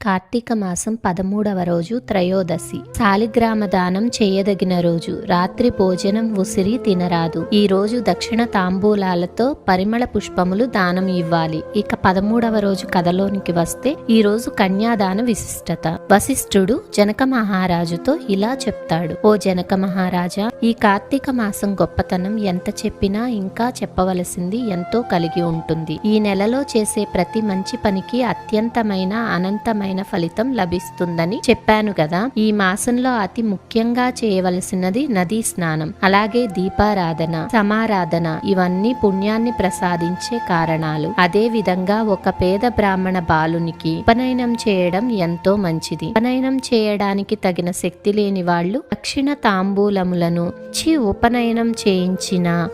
కార్తీక మాసం 13వ రోజు త్రయోదశి. శాలిగ్రామ దానం చేయదగిన రోజు. రాత్రి భోజనం ఉసిరి తినరాదు. ఈ రోజు దక్షిణ తాంబూలాలతో పరిమళ పుష్పములు దానం ఇవ్వాలి. ఇక 13వ రోజు కథలోనికి వస్తే ఈ రోజు కన్యాదాన విశిష్టత. వశిష్ఠుడు జనక మహారాజుతో ఇలా చెప్తాడు. ఓ జనక మహారాజా, ఈ కార్తీక మాసం గొప్పతనం ఎంత చెప్పినా ఇంకా చెప్పవలసింది ఎంతో కలిగి ఉంటుంది. ఈ నెలలో చేసే ప్రతి మంచి పనికి అత్యంతమైన అనంతమైన ఫలితం లభిస్తుందని చెప్పాను కదా. ఈ మాసంలో అతి ముఖ్యంగా చేయవలసినది నదీ స్నానం, అలాగే దీపారాధన, సమారాధన. ఇవన్నీ పుణ్యాన్ని ప్రసాదించే కారణాలు. అదే విధంగా ఒక పేద బ్రాహ్మణ బాలునికి ఉపనయనం చేయడం ఎంతో మంచిది. ఉపనయనం చేయడానికి తగిన శక్తి లేని వాళ్ళు దక్షిణ తాంబూలములను ఇచ్చి ఉపనయనం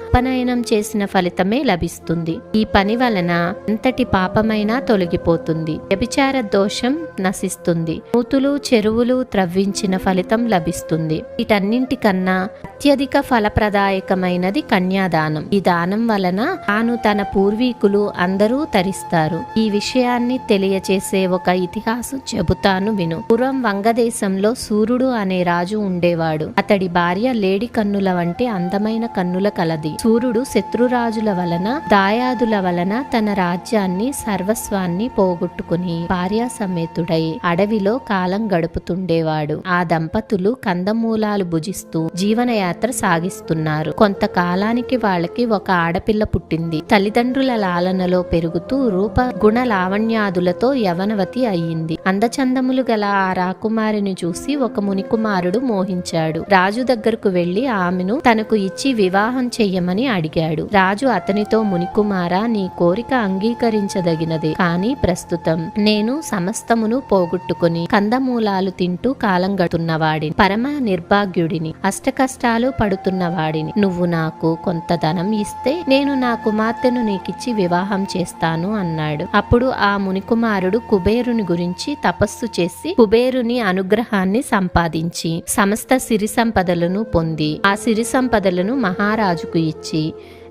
ఉపనయనం చేసిన ఫలితమే లభిస్తుంది. ఈ పని వలన ఎంతటి పాపమైనా తొలగిపోతుంది. వ్యభిచార దోషం నశిస్తుంది. నూతులు చెరువులు త్రవ్వించిన ఫలితం లభిస్తుంది. వీటన్నింటికన్నా అత్యధిక ఫలప్రదాయకమైనది కన్యాదానం. ఈ దానం వలన తాను తన పూర్వీకులు అందరూ తరిస్తారు. ఈ విషయాన్ని తెలియచేసే ఒక ఇతిహాసం చెబుతాను విను. పూర్వం వంగదేశంలో సూర్యుడు అనే రాజు ఉండేవాడు. అతడి భార్య లేడి కన్నుల వంటి అందమైన కన్నుల కలది. సూర్యుడు శత్రురాజుల వలన దాయాదుల వలన తన రాజ్యాన్ని సర్వస్వాన్ని పోగొట్టుకుని భార్యా సమేతుడై అడవిలో కాలం గడుపుతుండేవాడు. ఆ దంపతులు కందమూలాలు భుజిస్తూ జీవనయాత్ర సాగిస్తున్నారు. కొంతకాలానికి వాళ్ళకి ఒక ఆడపిల్ల పుట్టింది. తల్లిదండ్రుల లాలనలో పెరుగుతూ రూప గుణ లావణ్యాదులతో యవనవతి అయ్యింది. అందచందములు గల ఆ రాకుమారిని చూసి ఒక మునికుమారుడు మోహించాడు. రాజు దగ్గరకు వెళ్లి ఆమెను తనకు ఇచ్చి వివాహం చెయ్యమని అడిగాడు. రాజు అతనితో, మునికుమారా, నీ కోరిక అంగీకరించదగినదే, కానీ ప్రస్తుతం నేను సమస్తమును పోగొట్టుకుని కందమూలాలు తింటూ కాలం గడుతున్నవాడిని, పరమ నిర్భాగ్యుడిని, అష్టకష్టాలు పడుతున్నవాడిని. నువ్వు నాకు కొంత ధనం ఇస్తే నేను నా కుమార్తెను నీకిచ్చి వివాహం చేస్తాను అన్నాడు. అప్పుడు ఆ మునికుమారుడు కుబేరుని గురించి తపస్సు చేసి కుబేరుని అనుగ్రహాన్ని సంపాదించి సమస్త సిరి సంపదలను పొంది ఆ సిరి సంపదలను మహారాజుకు ఇచ్చి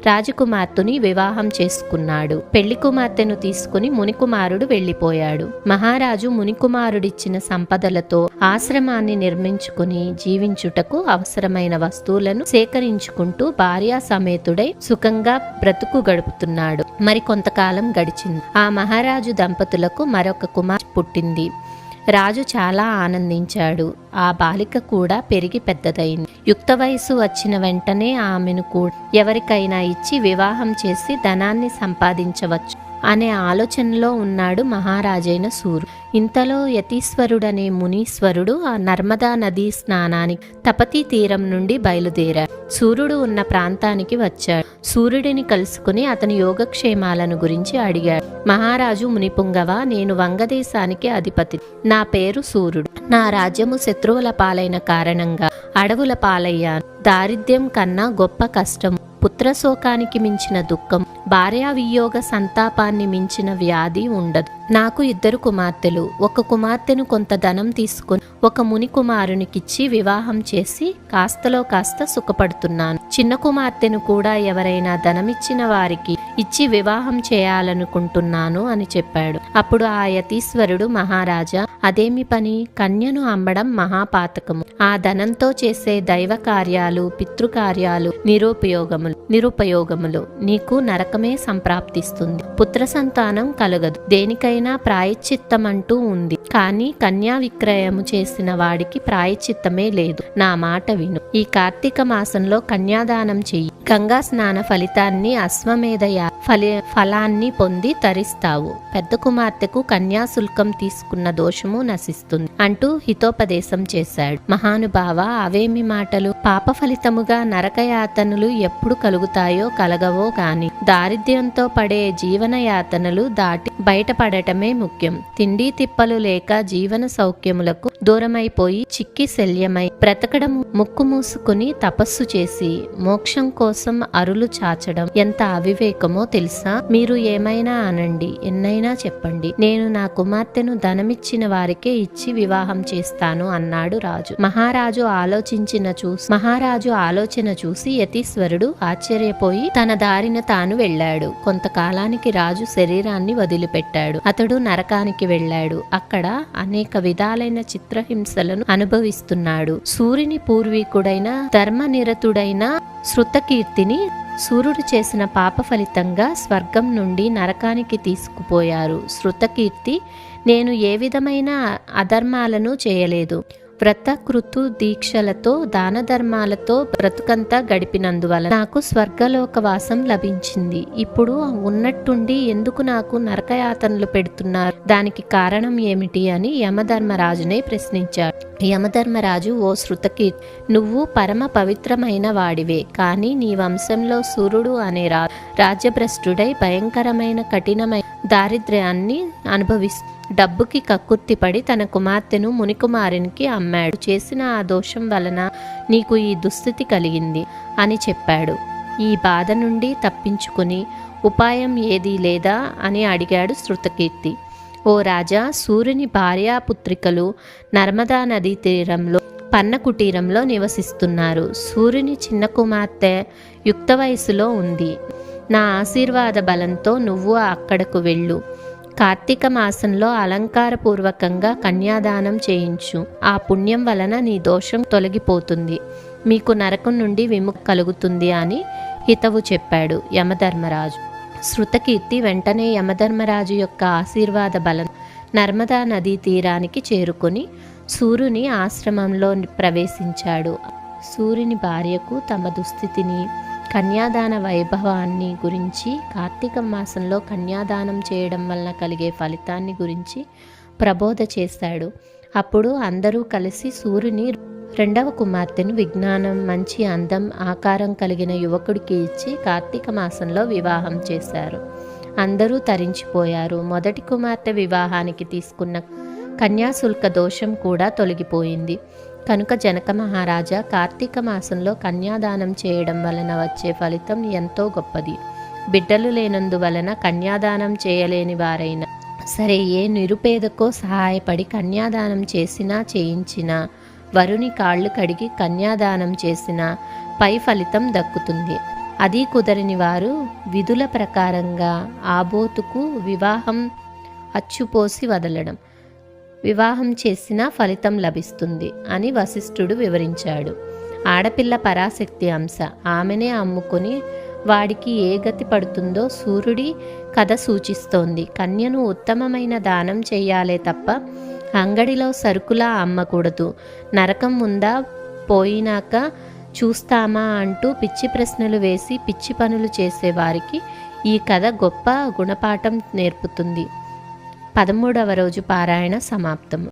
రాజకుమార్తెని వివాహం చేసుకున్నాడు. పెళ్లి కుమార్తెను తీసుకుని మునికుమారుడు వెళ్లిపోయాడు. మహారాజు మునికుమారుడిచ్చిన సంపదలతో ఆశ్రమాన్ని నిర్మించుకుని జీవించుటకు అవసరమైన వస్తువులను సేకరించుకుంటూ భార్యా సమేతుడై సుఖంగా బ్రతుకు గడుపుతున్నాడు. మరి కొంతకాలం గడిచింది. ఆ మహారాజు దంపతులకు మరొక కుమార్తె పుట్టింది. రాజు చాలా ఆనందించాడు. ఆ బాలిక కూడా పెరిగి పెద్దదైంది. యుక్త వయసు వచ్చిన వెంటనే ఆమెను కూడా ఎవరికైనా ఇచ్చి వివాహం చేసి ధనాన్ని సంపాదించవచ్చు అనే ఆలోచనలో ఉన్నాడు మహారాజైన సూర్యుడు. ఇంతలో యతీశ్వరుడనే మునీశ్వరుడు ఆ నర్మదా నదీ స్నానానికి తపతీ తీరం నుండి బయలుదేరాడు. సూర్యుడు ఉన్న ప్రాంతానికి వచ్చాడు. సూర్యుడిని కలుసుకుని అతని యోగక్షేమాలను గురించి అడిగాడు. మహారాజు, మునిపుంగవ, నేను వంగదేశానికి అధిపతి. నా పేరు సూర్యుడు. నా రాజ్యము శత్రువుల పాలైన కారణంగా అడవుల పాలయ్యాను. దారిద్ర్యం కన్నా గొప్ప కష్టం, పుత్రశోకానికి మించిన దుఃఖం, భార్యా వియోగ సంతాపాన్ని మించిన వ్యాధి ఉండదు. నాకు 2 కుమార్తెలు. ఒక కుమార్తెను కొంత ధనం తీసుకుని ఒక ముని కుమారునికిచ్చి వివాహం చేసి కాస్తలో కాస్త సుఖపడుతున్నాను. చిన్న కుమార్తెను కూడా ఎవరైనా ధనమిచ్చిన వారికి ఇచ్చి వివాహం చేయాలనుకుంటున్నాను అని చెప్పాడు. అప్పుడు ఆ యతీశ్వరుడు, మహారాజా, అదేమి పని? కన్యను అమ్మడం మహాపాతకము. ఆ ధనంతో చేసే దైవ కార్యాలు, పితృకార్యాలు నిరుపయోగములు. నీకు నరకమే సంప్రాప్తిస్తుంది. పుత్ర సంతానం కలగదు. దేనికైనా ప్రాయశ్చిత్తమంటూ ఉంది, కానీ కన్యా విక్రయము చేసిన వాడికి ప్రాయశ్చిత్తమే లేదు. నా మాట విను. ఈ కార్తీక మాసంలో కన్యాదానం చెయ్యి. గంగా స్నాన ఫలితాన్ని, అశ్వమేధ ఫలాన్ని పొంది తరిస్తావు. పెద్ద కుమార్తెకు కన్యాశుల్కం తీసుకున్న దోషము నశిస్తుంది అంటూ హితోపదేశం చేశాడు. మహానుభావ, అవేమి మాటలు! పాప ఫలితముగా నరకయాతనలు ఎప్పుడు కలుగుతాయో కలగవో కాని దారిద్ర్యంతో పడే జీవన యాతనలు దాటి బయటపడటమే ముఖ్యం. తిండి తిప్పలు లేక జీవన సౌఖ్యములకు దూరమైపోయి చిక్కి శల్యమై బ్రతకడం, ముక్కు మూసుకుని తపస్సు చేసి మోక్షం కోసం అరులు చాచడం ఎంత అవివేకమో కారణమో తెలుసా? మీరు ఏమైనా అనండి, ఎన్నైనా చెప్పండి, నేను నా కుమార్తెను ధనమిచ్చిన వారికే ఇచ్చి వివాహం చేస్తాను అన్నాడు రాజు. మహారాజు ఆలోచన చూసి యతీశ్వరుడు ఆశ్చర్యపోయి తన దారిన తాను వెళ్ళాడు. కొంతకాలానికి రాజు శరీరాన్ని వదిలిపెట్టాడు. అతడు నరకానికి వెళ్ళాడు. అక్కడ అనేక విధాలైన చిత్రహింసలను అనుభవిస్తున్నాడు. సూర్యుని పూర్వీకుడైన ధర్మనిరతుడైన శృతకీర్తిని సూర్యుడు చేసిన పాప ఫలితంగా స్వర్గం నుండి నరకానికి తీసుకుపోయారు. శృతకీర్తి, నేను ఏ విధమైన అధర్మాలను చేయలేదు. వ్రత కృతు దీక్షలతో దాన ధర్మాలతో బ్రతుకంతా గడిపినందువల్ల నాకు స్వర్గలోకవాసం లభించింది. ఇప్పుడు ఉన్నట్టుండి ఎందుకు నాకు నరకయాతనలు పెడుతున్నారు? దానికి కారణం ఏమిటి అని యమధర్మరాజునే ప్రశ్నించాడు. యమధర్మరాజు, ఓ శృతకీర్తి, నువ్వు పరమ పవిత్రమైన వాడివే, కానీ నీ వంశంలో సూర్యుడు అనే రాజ్యభ్రష్టుడై భయంకరమైన కఠినమైన దారిద్ర్యాన్ని అనుభవిస్తూ డబ్బుకి కక్కుర్తిపడి తన కుమార్తెను మునికుమారునికి అమ్మాడు. చేసిన ఆ దోషం వలన నీకు ఈ దుస్థితి కలిగింది అని చెప్పాడు. ఈ బాధ నుండి తప్పించుకుని ఉపాయం ఏదీ లేదా అని అడిగాడు శృతకీర్తి. ఓ రాజా, సూర్యుని భార్యాపుత్రికలు నర్మదా నదీ తీరంలో పన్న కుటీరంలో నివసిస్తున్నారు. సూర్యుని చిన్న కుమార్తె యుక్త వయసులో ఉంది. నా ఆశీర్వాద బలంతో నువ్వు అక్కడకు వెళ్ళు. కార్తీక మాసంలో అలంకారపూర్వకంగా కన్యాదానం చేయించు. ఆ పుణ్యం వలన నీ దోషం తొలగిపోతుంది, మీకు నరకం నుండి విముక్తి కలుగుతుంది అని హితవు చెప్పాడు యమధర్మరాజు. శృతకీర్తి వెంటనే యమధర్మరాజు యొక్క ఆశీర్వాద బలం నర్మదా నదీ తీరానికి చేరుకొని సూర్యుని ఆశ్రమంలో ప్రవేశించాడు. సూర్యుని భార్యకు తమ దుస్థితిని, కన్యాదాన వైభవాన్ని గురించి, కార్తీక మాసంలో కన్యాదానం చేయడం వలన కలిగే ఫలితాన్ని గురించి ప్రబోధ చేశాడు. అప్పుడు అందరూ కలిసి సూర్యుని రెండవ కుమార్తెను విజ్ఞానం, మంచి అందం, ఆకారం కలిగిన యువకుడికి ఇచ్చి కార్తీక మాసంలో వివాహం చేశారు. అందరూ తరించిపోయారు. మొదటి కుమార్తె వివాహానికి తీసుకున్న కన్యాశుల్క దోషం కూడా తొలగిపోయింది. కనుక జనక మహారాజా, కార్తీక మాసంలో కన్యాదానం చేయడం వలన వచ్చే ఫలితం ఎంతో గొప్పది. బిడ్డలు లేనందువలన కన్యాదానం చేయలేని వారైనా సరే, ఏ నిరుపేదకో సహాయపడి కన్యాదానం చేసినా చేయించినా, వరుని కాళ్ళు కడిగి కన్యాదానం చేసినా పై ఫలితం దక్కుతుంది. అది కుదరని వారు విధుల ప్రకారంగా ఆబోతుకు వివాహం అచ్చుపోసి వదలడం, వివాహం చేసినా ఫలితం లభిస్తుంది అని వశిష్ఠుడు వివరించాడు. ఆడపిల్ల పరాశక్తి అంశ, ఆమెనే అమ్ముకొని వాడికి ఏ గతి పడుతుందో సూర్యుడి కథ సూచిస్తోంది. కన్యను ఉత్తమమైన దానం చెయ్యాలే తప్ప అంగడిలో సరుకులా అమ్మకూడదు. నరకం ఉందా, పోయినాక చూస్తామా అంటూ పిచ్చి ప్రశ్నలు వేసి పిచ్చి పనులు చేసేవారికి ఈ కథ గొప్ప గుణపాఠం నేర్పుతుంది. 13వ రోజు పారాయణ సమాప్తం.